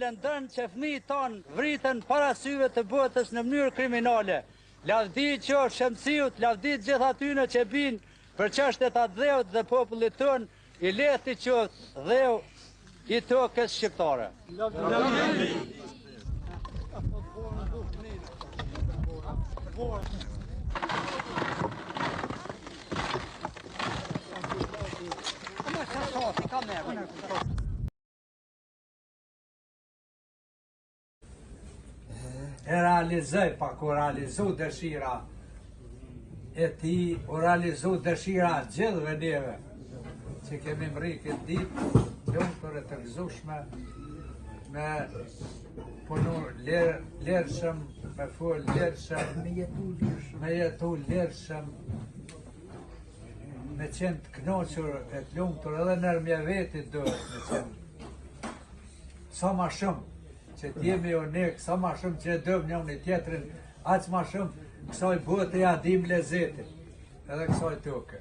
lëndën që fëmijët tonë vritën para syve të botës në mënyrë kriminale. Lavdi që Shemsiut, lavdi gjithë atyne që binë për çështet atë dheut dhe popullit tonë, i lehti që dheu i tokës shqiptare. E realizoj, pa ku realizu dëshira e ti, u realizu dëshira gjithëve neve, që kemi mri këtë ditë, lumtur e të gëzushme, me punu lërshëm, me fol lërshëm, me jetu lërshëm, me qenë të knoqër e të lumtur, edhe nërmje vetit duhet me qenë. Sa ma shumë që t'jemi unik, sa ma shumë që dëmë një një tjetërin, aqë ma shumë kësaj bote ja dim lezetin, edhe kësaj toke.